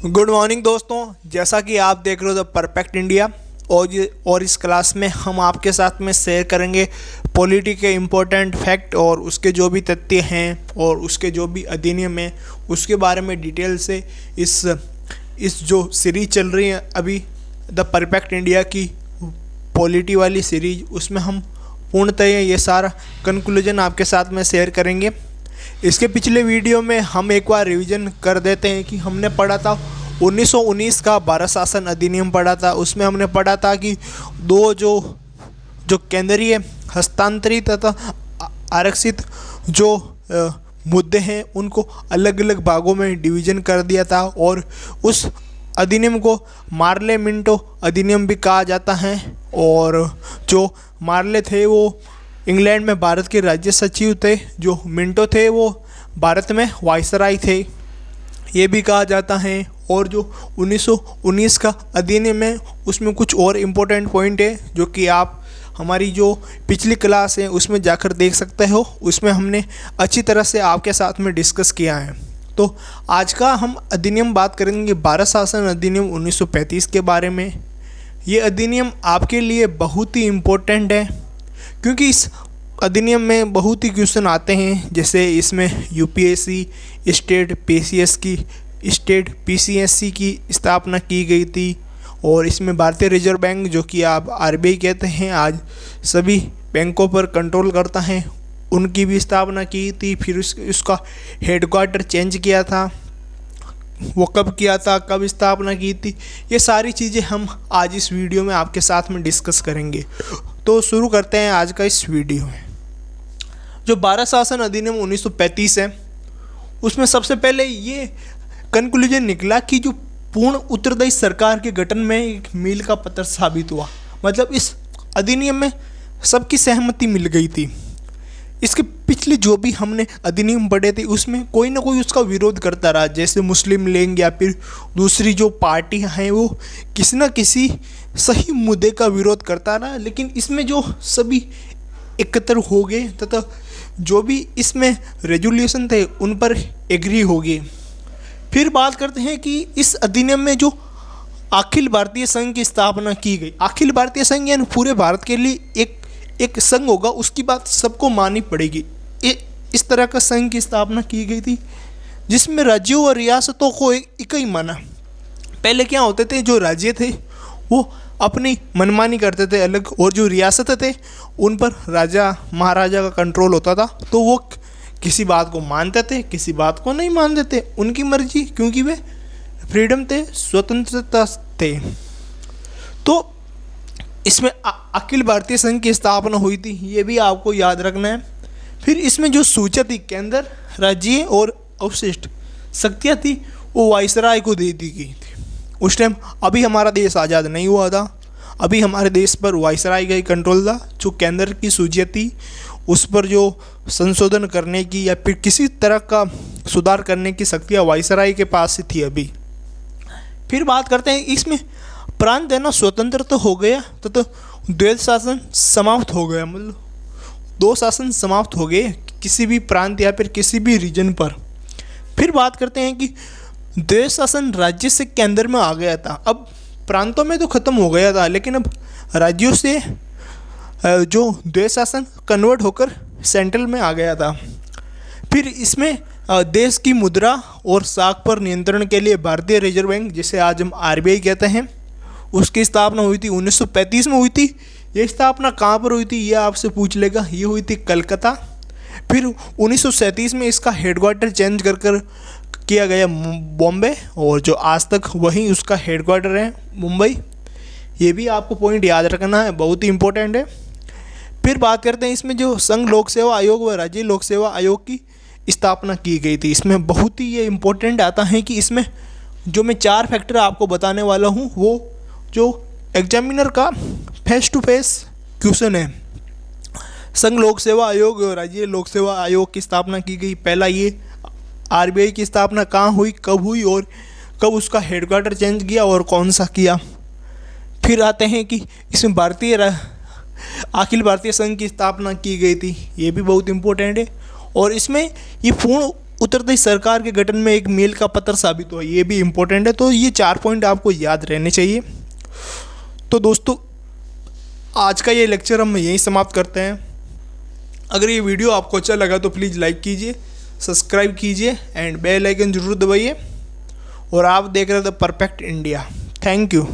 Good morning दोस्तों, जैसा कि आप देख रहे हो द परफेक्ट इंडिया। और इस क्लास में हम आपके साथ में शेयर करेंगे पॉलिटी के इम्पोर्टेंट फैक्ट और उसके जो भी तथ्य हैं और उसके जो भी अधिनियम हैं उसके बारे में डिटेल से इस जो सीरीज चल रही है अभी द परफेक्ट इंडिया की पॉलिटी वाली सीरीज, उसमें हम पूर्णतः ये सारा कंक्लूजन आपके साथ में शेयर करेंगे। इसके पिछले वीडियो में हम एक बार रिवीजन कर देते हैं कि हमने पढ़ा था 1919 का भारत शासन अधिनियम पढ़ा था। उसमें हमने पढ़ा था कि दो जो केंद्रीय हस्तांतरित तथा आरक्षित जो मुद्दे हैं उनको अलग अलग भागों में डिवीज़न कर दिया था और उस अधिनियम को मार्ले मिंटो अधिनियम भी कहा जाता है। और जो मार्ले थे वो इंग्लैंड में भारत के राज्य सचिव थे, जो मिंटो थे वो भारत में वायसराय थे, ये भी कहा जाता है। और जो 1919 का अधिनियम है उसमें कुछ और इम्पोर्टेंट पॉइंट है जो कि आप हमारी जो पिछली क्लास है उसमें जाकर देख सकते हो। उसमें हमने अच्छी तरह से आपके साथ में डिस्कस किया है। तो आज का हम अधिनियम बात करेंगे भारत शासन अधिनियम 1935 के बारे में। ये अधिनियम आपके लिए बहुत ही इम्पोर्टेंट है क्योंकि इस अधिनियम में बहुत ही क्वेश्चन आते हैं। जैसे इसमें यूपीएससी स्टेट पीसीएससी की स्थापना की गई थी और इसमें भारतीय रिजर्व बैंक, जो कि आप आरबीआई कहते हैं, आज सभी बैंकों पर कंट्रोल करता है, उनकी भी स्थापना की थी। फिर उसका हेडक्वार्टर चेंज किया था, वो कब किया था, कब स्थापना की थी, ये सारी चीज़ें हम आज इस वीडियो में आपके साथ में डिस्कस करेंगे। तो शुरू करते हैं आज का इस वीडियो में। जो भारत शासन अधिनियम 1935 है उसमें सबसे पहले ये कंक्लूजन निकला कि जो पूर्ण उत्तरदायी सरकार के गठन में एक मील का पत्थर साबित हुआ। मतलब इस अधिनियम में सबकी सहमति मिल गई थी। इसके पिछले जो भी हमने अधिनियम पढ़े थे उसमें कोई ना कोई उसका विरोध करता रहा, जैसे मुस्लिम लीग या फिर दूसरी जो पार्टियां हैं वो किसी न किसी सही मुद्दे का विरोध करता रहा। लेकिन इसमें जो सभी एकत्र हो गए तथा जो भी इसमें रेजुल्यूशन थे उन पर एग्री हो गए। फिर बात करते हैं कि इस अधिनियम में जो अखिल भारतीय संघ की स्थापना की गई। अखिल भारतीय संघ यानी पूरे भारत के लिए एक संघ होगा, उसकी बात सबको माननी पड़ेगी। इस तरह का संघ की स्थापना की गई थी जिसमें राज्यों और रियासतों को एक ही माना। पहले क्या होते थे, जो राज्य थे वो अपनी मनमानी करते थे अलग, और जो रियासत थे उन पर राजा महाराजा का कंट्रोल होता था। तो वो किसी बात को मानते थे, किसी बात को नहीं मानते थे, उनकी मर्जी, क्योंकि वे फ्रीडम थे, स्वतंत्रता थे। तो इसमें अखिल भारतीय संघ की स्थापना हुई थी, ये भी आपको याद रखना है। फिर इसमें जो सूचना थी, केंद्र, राज्य और अवशिष्ट शक्तियाँ थी वो वायसराय को दे दी गई थी। उस टाइम अभी हमारा देश आज़ाद नहीं हुआ था, अभी हमारे देश पर वायसराय का ही कंट्रोल था। जो केंद्र की सूचियाँ थी उस पर जो संशोधन करने की या फिर किसी तरह का सुधार करने की शक्तियाँ वायसराय के पास ही थी अभी। फिर बात करते हैं इसमें प्रांत देना स्वतंत्र तो हो गया तो द्वैध शासन समाप्त हो गया। मतलब दो शासन समाप्त हो गए किसी भी प्रांत या फिर किसी भी रीजन पर। फिर बात करते हैं कि द्वैध शासन राज्य से केंद्र में आ गया था। अब प्रांतों में तो ख़त्म हो गया था, लेकिन अब राज्यों से जो द्वैध शासन कन्वर्ट होकर सेंट्रल में आ गया था। फिर इसमें देश की मुद्रा और साख पर नियंत्रण के लिए भारतीय रिजर्व बैंक, जिसे आज हम आरबीआई कहते हैं, उसकी स्थापना हुई थी 1935 में हुई थी। ये स्थापना कहाँ पर हुई थी ये आपसे पूछ लेगा, ये हुई थी कलकत्ता। फिर 1937 में इसका हेडक्वार्टर चेंज कर किया गया बॉम्बे, और जो आज तक वही उसका हेडक्वार्टर है मुंबई। ये भी आपको पॉइंट याद रखना है, बहुत ही इंपॉर्टेंट है। फिर बात करते हैं इसमें जो संघ लोक सेवा आयोग व राज्य लोक सेवा आयोग की स्थापना की गई थी। इसमें बहुत ही ये इम्पोर्टेंट आता है कि इसमें जो मैं 4 फैक्टर आपको बताने वाला हूँ वो जो एग्जामिनर का फेस टू फेस क्वेश्चन है। संघ लोक सेवा आयोग और राज्य लोक सेवा आयोग की स्थापना की गई। पहला ये आरबीआई की स्थापना कहाँ हुई, कब हुई और कब उसका हेडक्वार्टर चेंज किया और कौन सा किया। फिर आते हैं कि इसमें अखिल भारतीय संघ की स्थापना की गई थी, ये भी बहुत इम्पोर्टेंट है। और इसमें ये पूर्ण उत्तर प्रदेश सरकार के गठन में एक मील का पत्थर साबित हुआ, ये भी इम्पोर्टेंट है। तो ये 4 पॉइंट आपको याद रहने चाहिए। तो दोस्तों आज का ये लेक्चर हम यहीं समाप्त करते हैं। अगर ये वीडियो आपको अच्छा लगा तो प्लीज़ लाइक कीजिए, सब्सक्राइब कीजिए एंड बेल आइकन ज़रूर दबाइए। और आप देख रहे थे परफेक्ट इंडिया। Thank you.